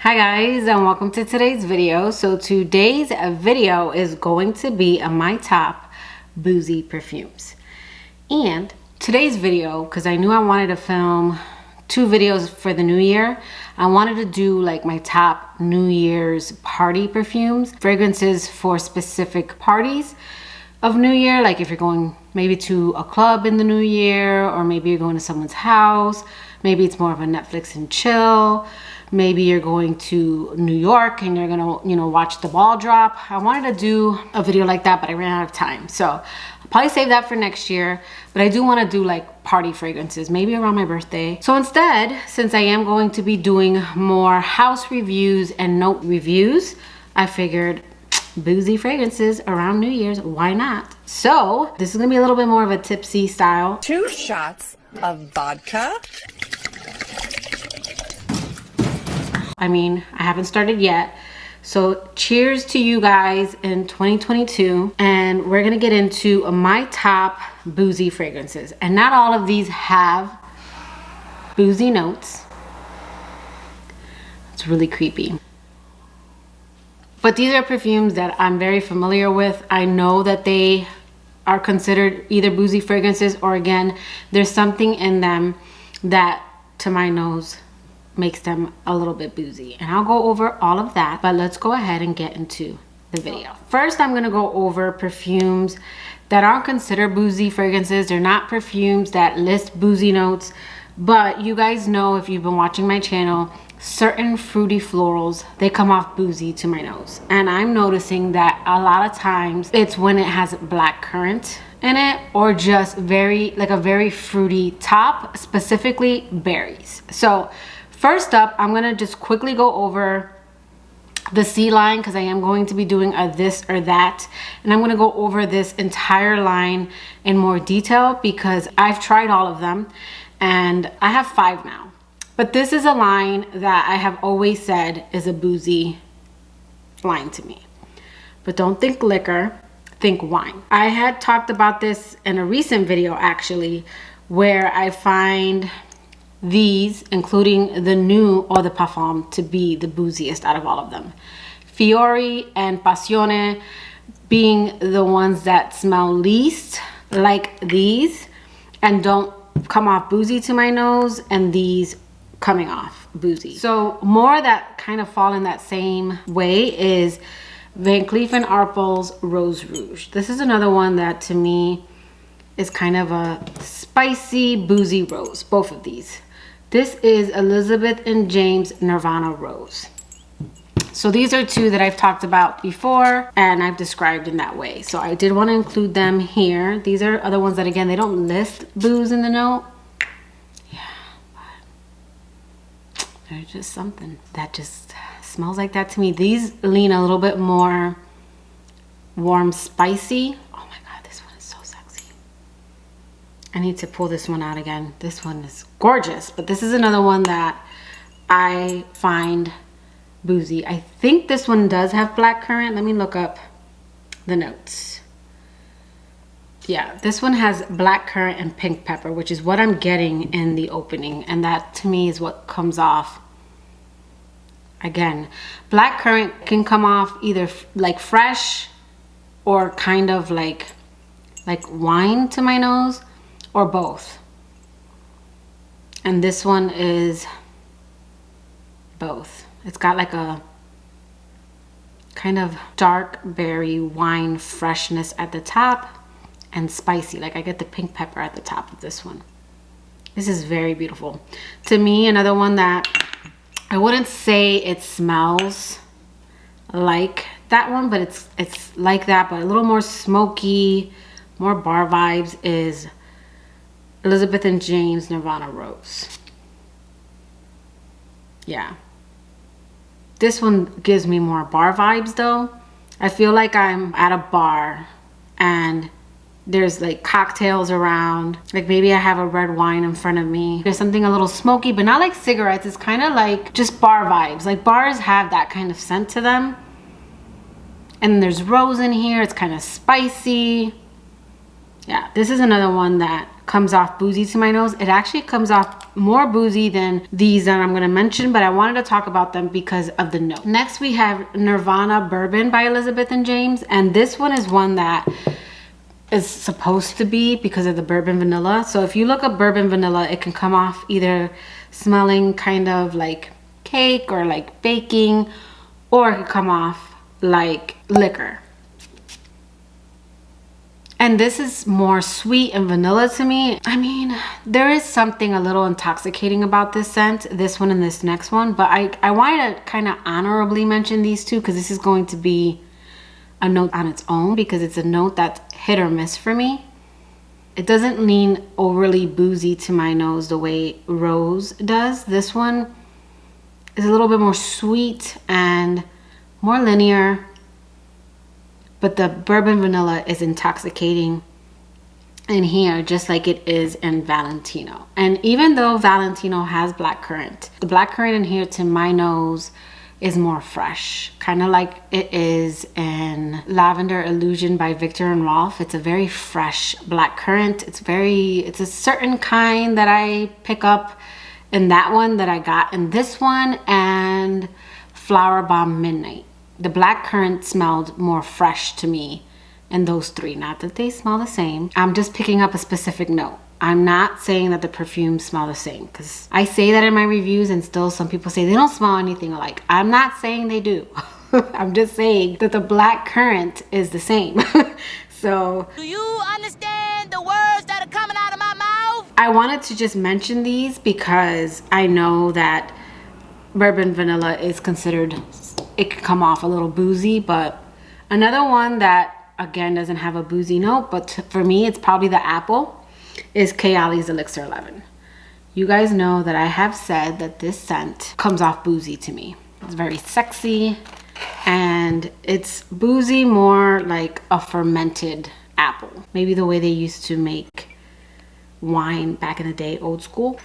Hi guys, and welcome to today's video. So today's video is going to be my top Boozy perfumes. And today's video, because I knew I wanted to film 2 videos for the new year, I wanted to do like my top New Year's party perfumes, fragrances for specific parties of New Year, like if you're going maybe to a club in the new year, or maybe you're going to someone's house, maybe it's more of a Netflix and chill, maybe you're going to New York and you're gonna watch the ball drop. I wanted to do a video like that, but I ran out of time, so I'll probably save that for next year. But I do want to do like party fragrances, maybe around my birthday. So instead, since I am going to be doing more house reviews and note reviews, I figured boozy fragrances around New Year's, why not? So this is gonna be a little bit more of a tipsy style. 2 shots of vodka. I mean, I haven't started yet. So cheers to you guys in 2022. And we're gonna get into my top boozy fragrances. And not all of these have boozy notes. It's really creepy. But these are perfumes that I'm very familiar with. I know that they are considered either boozy fragrances, or again, there's something in them that, to my nose, makes them a little bit boozy. And I'll go over all of that, but let's go ahead and get into the video. First, I'm gonna go over perfumes that aren't considered boozy fragrances. They're not perfumes that list boozy notes, but you guys know, if you've been watching my channel, certain fruity florals, they come off boozy to my nose. And I'm noticing that a lot of times it's when it has black currant in it, or just a very fruity top, specifically berries. So first up, I'm gonna just quickly go over the C line, because I am going to be doing a this or that, and I'm gonna go over this entire line in more detail because I've tried all of them and I have 5 now. But this is a line that I have always said is a boozy line to me. But don't think liquor, think wine. I had talked about this in a recent video actually, where I find these, including the new Eau de Parfum, to be the booziest out of all of them. Fiori and Passione being the ones that smell least like these and don't come off boozy to my nose, and these coming off boozy. So more that kind of fall in that same way is Van Cleef & Arpels Rose Rouge. This is another one that to me is kind of a spicy boozy rose, both of these. This is Elizabeth and James Nirvana Rose. So these are 2 that I've talked about before and I've described in that way. So I did want to include them here. These are other ones that, again, they don't list booze in the note. There's just something that just smells like that to me. These lean a little bit more warm, spicy. Oh my God, this one is so sexy. I need to pull this one out again. This one is gorgeous, but this is another one that I find boozy. I think this one does have black currant. Let me look up the notes. Yeah, this one has black currant and pink pepper, which is what I'm getting in the opening. And that to me is what comes off. Again, black currant can come off either like fresh or kind of like wine to my nose, or both. And this one is both. It's got like a kind of dark berry wine freshness at the top, and spicy. Like I get the pink pepper at the top of this one. This is very beautiful. To me, another one that I wouldn't say it smells like that one, but it's like that, but a little more smoky, more bar vibes, is Elizabeth and James Nirvana Rose. Yeah. This one gives me more bar vibes though. I feel like I'm at a bar and there's like cocktails around, like maybe I have a red wine in front of me. There's something a little smoky, but not like cigarettes. It's kind of like just bar vibes. Like bars have that kind of scent to them. And there's rose in here. It's kind of spicy. Yeah, this is another one that comes off boozy to my nose. It actually comes off more boozy than these that I'm going to mention, but I wanted to talk about them because of the note. Next, we have Nirvana Bourbon by Elizabeth and James. And this one is one that is supposed to be because of the bourbon vanilla. So if you look up bourbon vanilla, it can come off either smelling kind of like cake or like baking, or it could come off like liquor. And this is more sweet and vanilla to me. I mean, there is something a little intoxicating about this scent, this one and this next one, but I wanted to kind of honorably mention these two because this is going to be a note on its own because it's a note that's hit or miss for me. It doesn't lean overly boozy to my nose the way Rose does. This one is a little bit more sweet and more linear. But the bourbon vanilla is intoxicating in here just like it is in Valentino. And even though Valentino has blackcurrant, the blackcurrant in here to my nose is more fresh. Kind of like it is in Lavender Illusion by Viktor and Rolf. It's a very fresh blackcurrant. It's a certain kind that I pick up in that one that I got in this one, and Flower Bomb Midnight. The blackcurrant smelled more fresh to me in those three. Not that they smell the same. I'm just picking up a specific note. I'm not saying that the perfumes smell the same because I say that in my reviews and still some people say they don't smell anything alike. I'm not saying they do. I'm just saying that the blackcurrant is the same. So, do you understand the words that are coming out of my mouth? I wanted to just mention these because I know that bourbon vanilla is considered, it can come off a little boozy, but another one that again doesn't have a boozy note, but for me it's probably the apple, is Kayali's Elixir 11. You guys know that I have said that this scent comes off boozy to me. It's very sexy and it's boozy, more like a fermented apple. Maybe the way they used to make wine back in the day, old school.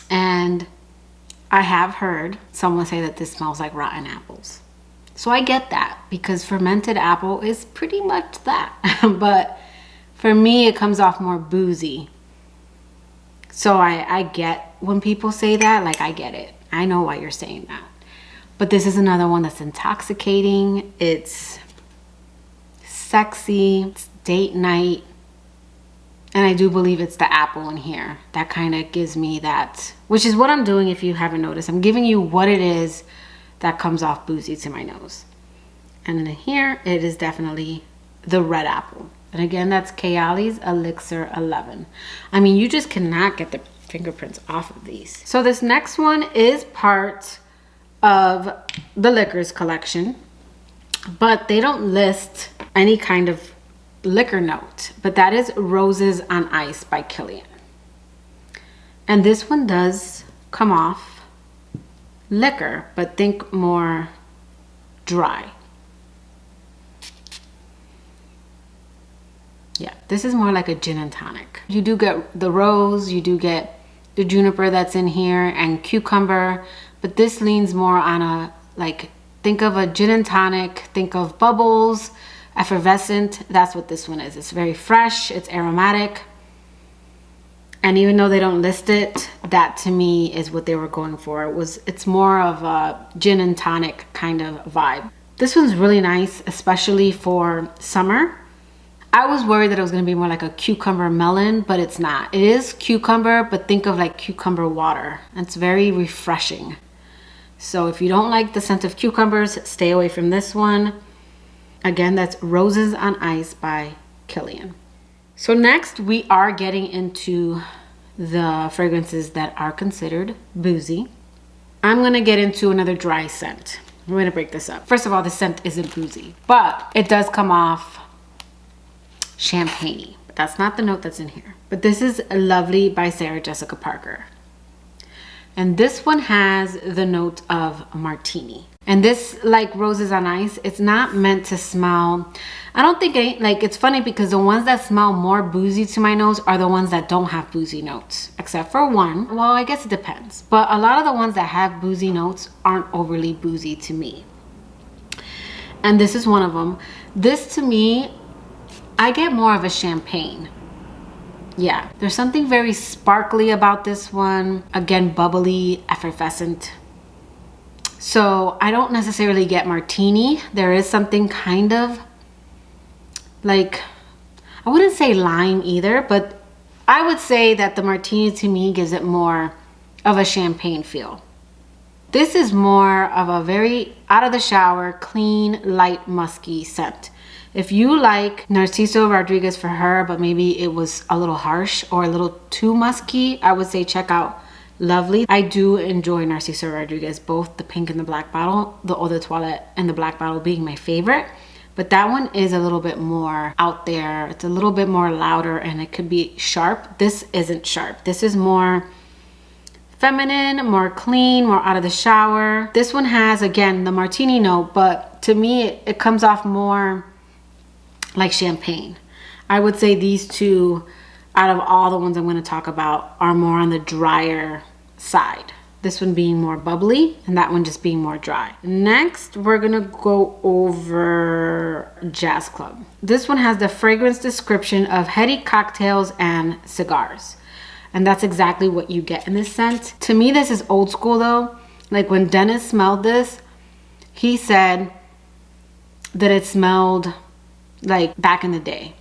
And I have heard someone say that this smells like rotten apples. So I get that because fermented apple is pretty much that. But for me, it comes off more boozy. So I get when people say that, like I get it. I know why you're saying that. But this is another one that's intoxicating. It's sexy. It's date night. And I do believe it's the apple in here that kind of gives me that, which is what I'm doing if you haven't noticed. I'm giving you what it is that comes off boozy to my nose. And in here, it is definitely the red apple. And again, that's Kayali's Elixir 11. I mean, you just cannot get the fingerprints off of these. So this next one is part of the Liquors collection, but they don't list any kind of liquor note, but that is Roses on Ice by Kilian. And this one does come off liquor, but think more dry. Yeah, this is more like a gin and tonic. You do get the rose, you do get the juniper that's in here and cucumber, but this leans more on a, like, think of a gin and tonic, think of bubbles, effervescent. That's what this one is. It's very fresh, it's aromatic. And even though they don't list it, that to me is what they were going for. It's more of a gin and tonic kind of vibe. This one's really nice, especially for summer. I was worried that it was going to be more like a cucumber melon, but it's not. It is cucumber, but think of like cucumber water. It's very refreshing. So if you don't like the scent of cucumbers, stay away from this one. Again, that's Roses on Ice by Kilian. So next we are getting into the fragrances that are considered boozy. I'm going to get into another dry scent. I'm going to break this up. First of all, the scent isn't boozy, but it does come off champagne-y. But that's not the note that's in here. But this is Lovely by Sarah Jessica Parker. And this one has the note of martini. And this, like Roses on Ice, it's not meant to smell. I don't think it's funny because the ones that smell more boozy to my nose are the ones that don't have boozy notes, except for one. Well, I guess it depends. But a lot of the ones that have boozy notes aren't overly boozy to me. And this is one of them. This to me, I get more of a champagne. Yeah, there's something very sparkly about this one. Again, bubbly, effervescent. So I don't necessarily get martini. There is something kind of like, I wouldn't say lime either, but I would say that the martini to me gives it more of a champagne feel. This is more of a very out of the shower, clean, light, musky scent. If you like Narciso Rodriguez for her, but maybe it was a little harsh or a little too musky, I would say check out Lovely. I do enjoy Narciso Rodriguez, both the pink and the black bottle, the Eau de Toilette and the black bottle being my favorite. But that one is a little bit more out there. It's a little bit more louder and it could be sharp. This isn't sharp. This is more feminine, more clean, more out of the shower. This one has, again, the martini note, but to me, it comes off more like champagne. I would say these two, out of all the ones I'm going to talk about, are more on the drier side. This one being more bubbly and that one just being more dry. Next, we're going to go over Jazz Club. This one has the fragrance description of heady cocktails and cigars. And that's exactly what you get in this scent. To me, this is old school though. Like when Dennis smelled this, he said that it smelled like back in the day.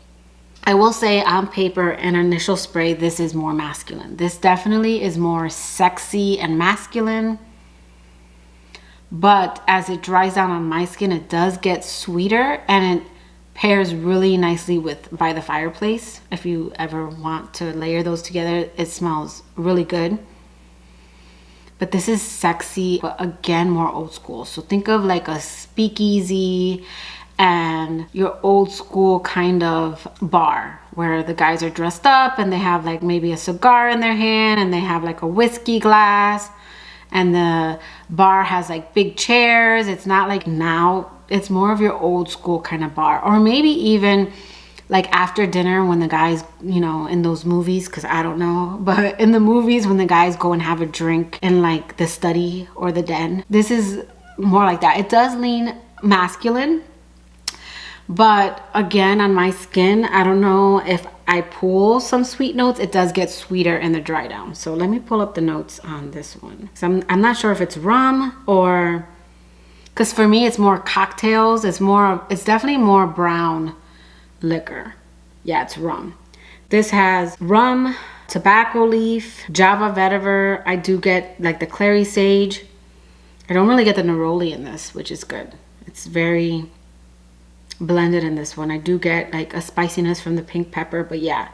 I will say on paper and initial spray, this is more masculine. This definitely is more sexy and masculine. But as it dries down on my skin, it does get sweeter and it pairs really nicely with By the Fireplace. If you ever want to layer those together, it smells really good. But this is sexy, but again, more old school. So think of like a speakeasy and your old school kind of bar where the guys are dressed up and they have like maybe a cigar in their hand and they have like a whiskey glass and the bar has like big chairs. It's not like now, it's more of your old school kind of bar. Or maybe even like after dinner when the guys, you know, in those movies, because I don't know, but in the movies when the guys go and have a drink in like the study or the den, this is more like that. It does lean masculine. But again, on my skin, I don't know if I pull some sweet notes, it does get sweeter in the dry down. So let me pull up the notes on this one. So I'm not sure if it's rum or, because for me, it's more cocktails. It's definitely more brown liquor. Yeah, it's rum. This has rum, tobacco leaf, Java vetiver. I do get like the clary sage. I don't really get the neroli in this, which is good. It's very blended in this one. I do get like a spiciness from the pink pepper, but yeah,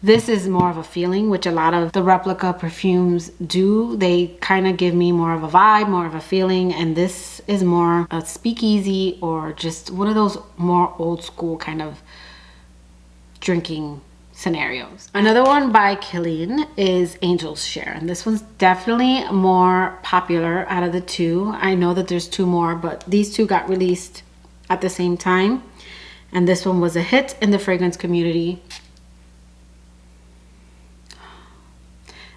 this is more of a feeling, which a lot of the replica perfumes do. They kind of give me more of a vibe, more of a feeling, and this is more a speakeasy or just one of those more old school kind of drinking scenarios. Another one by Kilian is Angel's Share, and this one's definitely more popular out of the two. I know that there's two more, but these two got released at the same time, and this one was a hit in the fragrance community.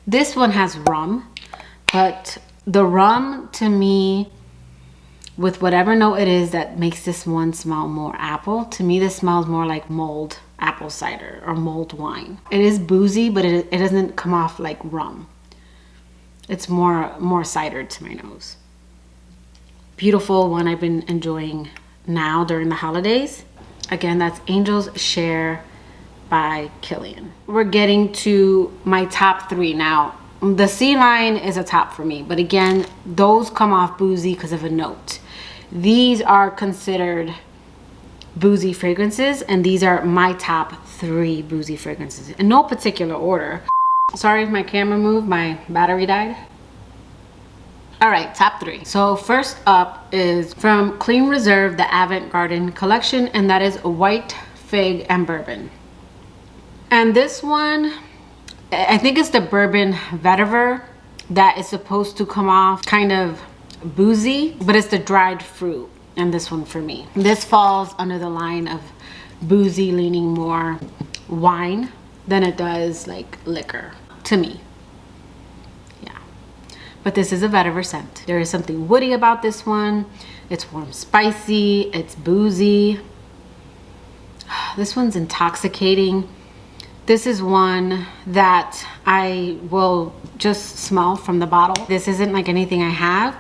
This one has rum, but the rum to me, with whatever note it is that makes this one smell more apple, to me this smells more like mulled apple cider or mulled wine. It is boozy, but it doesn't come off like rum. It's more cider to my nose. Beautiful one I've been enjoying now during the holidays. Again, that's Angel's Share by Kilian. We're getting to my top three now. The C line is a top for me, but again, those come off boozy because of a note. These are considered boozy fragrances, and these are my top three boozy fragrances in no particular order. Sorry if my camera moved, my battery died. All right, top three. So first up is from Clean Reserve, the Avant Garden collection, and that is White Fig and Bourbon. And this one, I think it's the Bourbon Vetiver that is supposed to come off kind of boozy, but it's the dried fruit. And this one for me, this falls under the line of boozy, leaning more wine than it does like liquor to me. But this is a vetiver scent. There is something woody about this one. It's warm, spicy, it's boozy. This one's intoxicating. This is one that I will just smell from the bottle. This isn't like anything I have,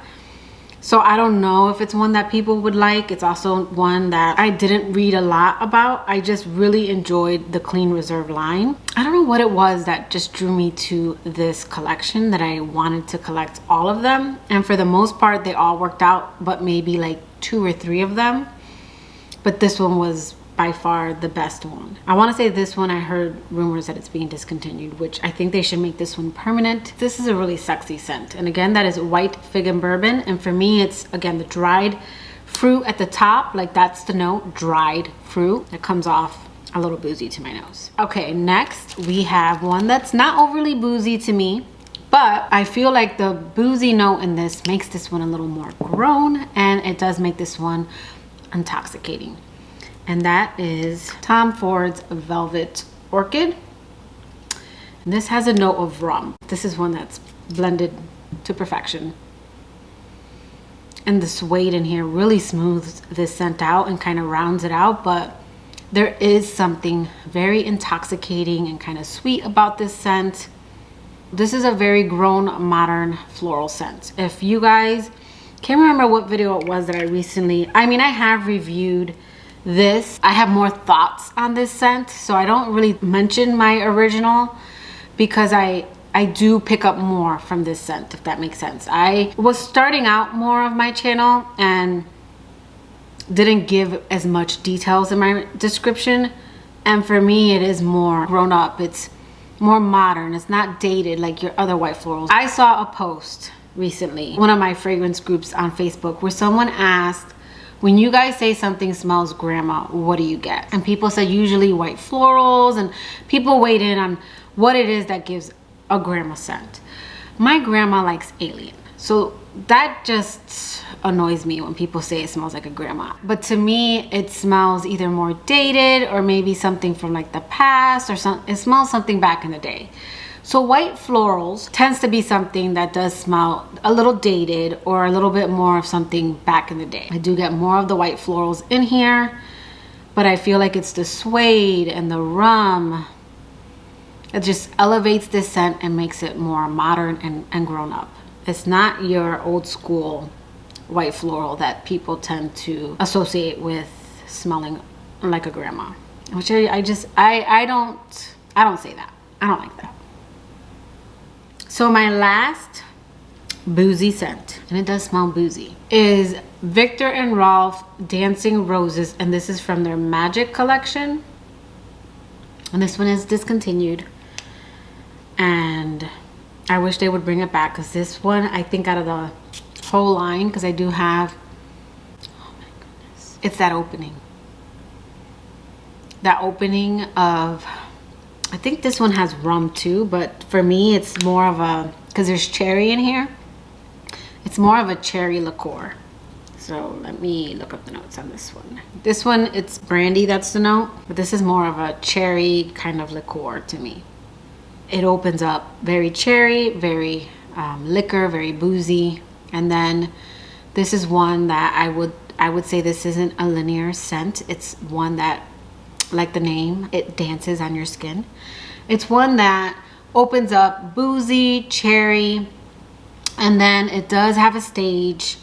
so I don't know if it's one that people would like. It's also one that I didn't read a lot about. I just really enjoyed the Clean Reserve line. I don't know what it was that just drew me to this collection, that I wanted to collect all of them. And for the most part, they all worked out, but maybe like 2 or 3 of them. But this one was by far the best one. I want to say this one, I heard rumors that it's being discontinued, which I think they should make this one permanent. This is a really sexy scent. And again, that is white fig and bourbon. And for me, it's again the dried fruit at the top. Like that's the note, dried fruit. It comes off a little boozy to my nose. Okay, next we have one that's not overly boozy to me, but I feel like the boozy note in this makes this one a little more grown, and it does make this one intoxicating. And that is Tom Ford's Velvet Orchid. And this has a note of rum. This is one that's blended to perfection. And the suede in here really smooths this scent out and kind of rounds it out, but there is something very intoxicating and kind of sweet about this scent. This is a very grown, modern floral scent. If you guys can't remember what video it was that I recently, I have reviewed this. I have more thoughts on this scent, so I don't really mention my original because I do pick up more from this scent, if that makes sense. I was starting out more of my channel and didn't give as much details in my description, and for me it is more grown up. It's more modern. It's not dated like your other white florals. I saw a post recently, one of my fragrance groups on Facebook, where someone asked, when you guys say something smells grandma, what do you get? And people said usually white florals, and people weighed in on what it is that gives a grandma scent. My grandma likes alien, so that just annoys me when people say it smells like a grandma. But to me, it smells either more dated or maybe something from like the past, or it smells something back in the day. So white florals tends to be something that does smell a little dated or a little bit more of something back in the day. I do get more of the white florals in here, but I feel like it's the suede and the rum. It just elevates this scent and makes it more modern and grown up. It's not your old school white floral that people tend to associate with smelling like a grandma, which I don't say that. I don't like that. So my last boozy scent, and it does smell boozy, is Viktor and Rolf Dancing Roses, and this is from their Magic collection. And this one is discontinued, and I wish they would bring it back, because this one, I think out of the whole line, because I do have, oh my goodness, it's that opening of, I think this one has rum too, but for me it's more of a, because there's cherry in here, it's more of a cherry liqueur. So let me look up the notes on this one. This one, it's brandy, that's the note, but this is more of a cherry kind of liqueur to me. It opens up very cherry, very liquor, very boozy. And then this is one that I would say this isn't a linear scent. It's one that, like the name, it dances on your skin. It's one that opens up boozy, cherry, and then it does have a stage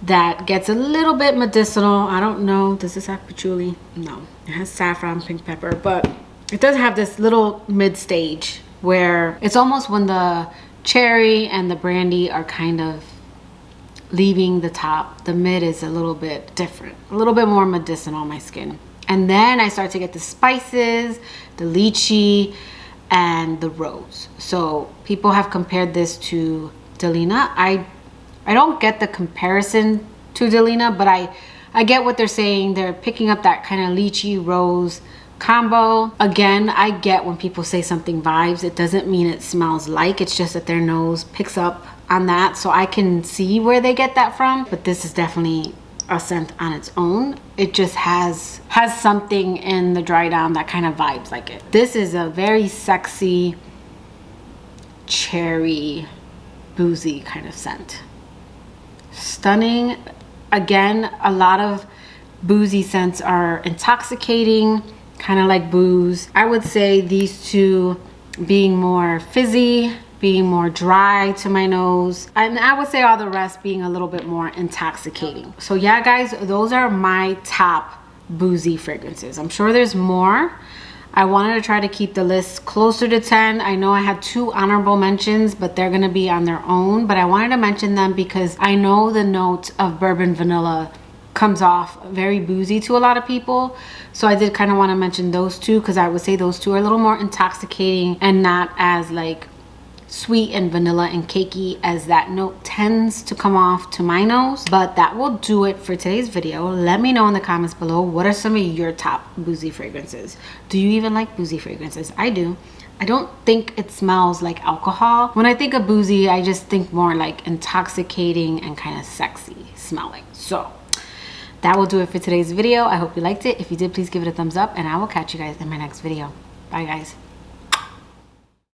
that gets a little bit medicinal. I don't know, does this have patchouli? No, it has saffron, pink pepper, but it does have this little mid stage where it's almost when the cherry and the brandy are kind of leaving the top. The mid is a little bit different, a little bit more medicinal on my skin. And then I start to get the spices, the lychee, and the rose. So people have compared this to Delina. I don't get the comparison to Delina, but I get what they're saying. They're picking up that kind of lychee rose combo. Again, I get when people say something vibes, it doesn't mean it smells like, it's just that their nose picks up on that. So I can see where they get that from, but this is definitely a scent on its own. It just has something in the dry down that kind of vibes like it. This is a very sexy cherry boozy kind of scent. Stunning. Again, a lot of boozy scents are intoxicating, kind of like booze. I would say these two being more fizzy, being more dry to my nose, and I would say all the rest being a little bit more intoxicating. So yeah guys, those are my top boozy fragrances. I'm sure there's more. I wanted to try to keep the list closer to 10. I know I had 2 honorable mentions, but they're gonna be on their own, but I wanted to mention them because I know the note of bourbon vanilla comes off very boozy to a lot of people. So I did kind of want to mention those two because I would say those two are a little more intoxicating and not as like sweet and vanilla and cakey as that note tends to come off to my nose. But that will do it for today's video. Let me know in the comments below, what are some of your top boozy fragrances? Do you even like boozy fragrances? I do. I don't think it smells like alcohol. When I think of boozy, I just think more like intoxicating and kind of sexy smelling. So that will do it for today's video. I hope you liked it. If you did, please give it a thumbs up and I will catch you guys in my next video. Bye guys.